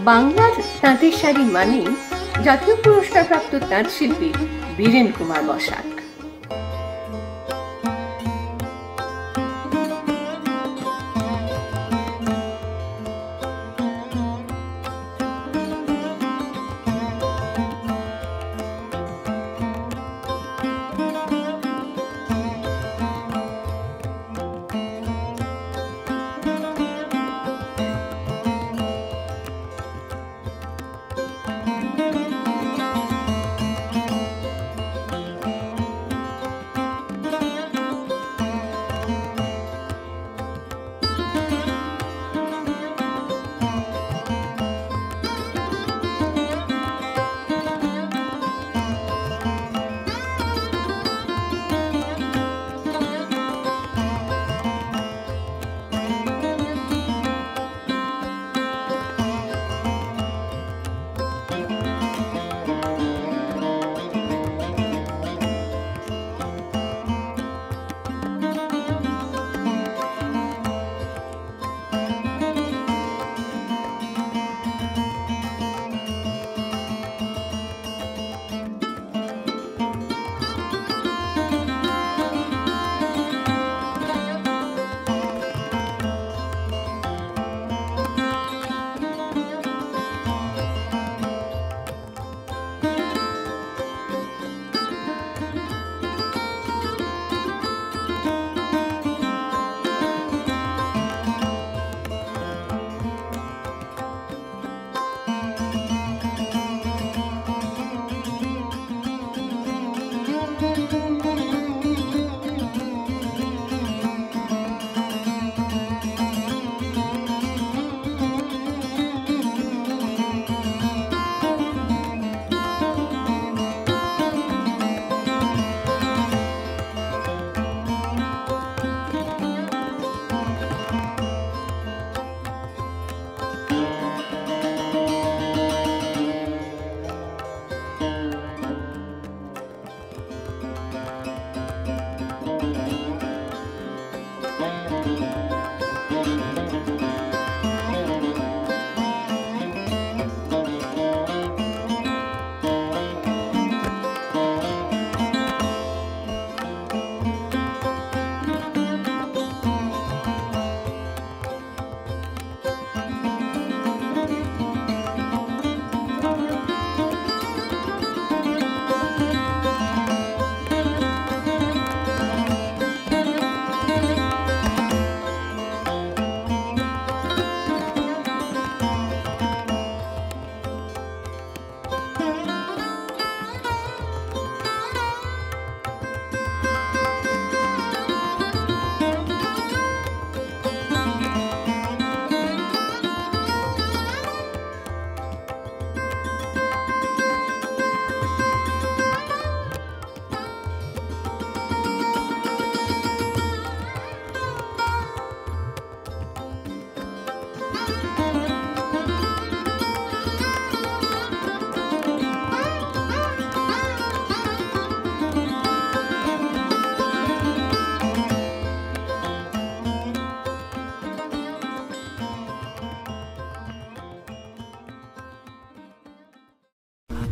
বাংলার তাঁতের শাড়ি মানেই জাতীয় পুরস্কারপ্রাপ্ত তাঁত শিল্পী বীরেন কুমার বসাক।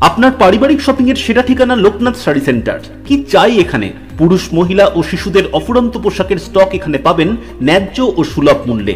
আপনার পারিবারিক শপিং এর সেরা ঠিকানা লোকনাথ শাড়ি সেন্টার। কি চাই এখানে? পুরুষ, মহিলা ও শিশুদের অফুরন্ত পোশাকের স্টক এখানে পাবেন ন্যায্য ও সুলভ মূল্যে।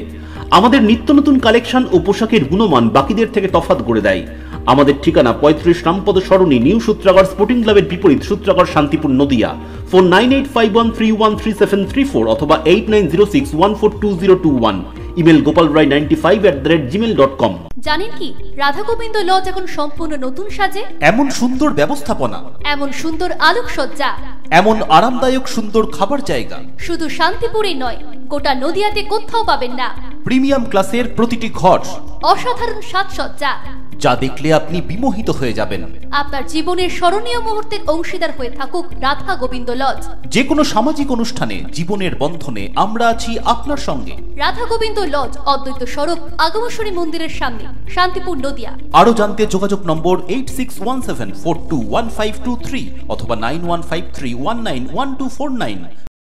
আমাদের নিত্য নতুন কালেকশন ও পোশাকের গুণমান বাকিদের থেকে তফাৎ করে দেয়। আমাদের ঠিকানা 35 রামপদ সরণি, নিউ সূত্রাগড় স্পোর্টিং ক্লাবের বিপরীত, সূত্রাগড় শান্তিপুর, নদিয়া। ফোন 9851313734 অথবা 8906142021। Email gopalrai95@gmail.com। জানেন কি রাধা গোবিন্দ লজ এখন সম্পূর্ণ নতুন সাজে? এমন সুন্দর ব্যবস্থাপনা, এমন সুন্দর আলোকসজ্জা, এমন আরামদায়ক সুন্দর খাবার জায়গা শুধু শান্তিপুরে নয়, গোটা নদিয়াতে কোথাও পাবেন না। প্রিমিয়াম ক্লাসের প্রতিটি ঘর, অসাধারণ সাজসজ্জা, যা দেখলে আপনি বিমোহিত হয়ে যাবেন। আপনার জীবনের স্মরণীয় মুহূর্তের অংশীদার হয়ে থাকুক রাধা গোবিন্দ লজ। যে কোনো সামাজিক অনুষ্ঠানে, জীবনের বন্ধনে আমরা আছি আপনার সঙ্গে। রাধা গোবিন্দ লজ, অদ্বৈত সড়ক, আগমেশ্বরী মন্দিরের সামনে, শান্তিপুর, নদিয়া। আরো জানতে যোগাযোগ নম্বর 8617421523 অথবা 9153191249।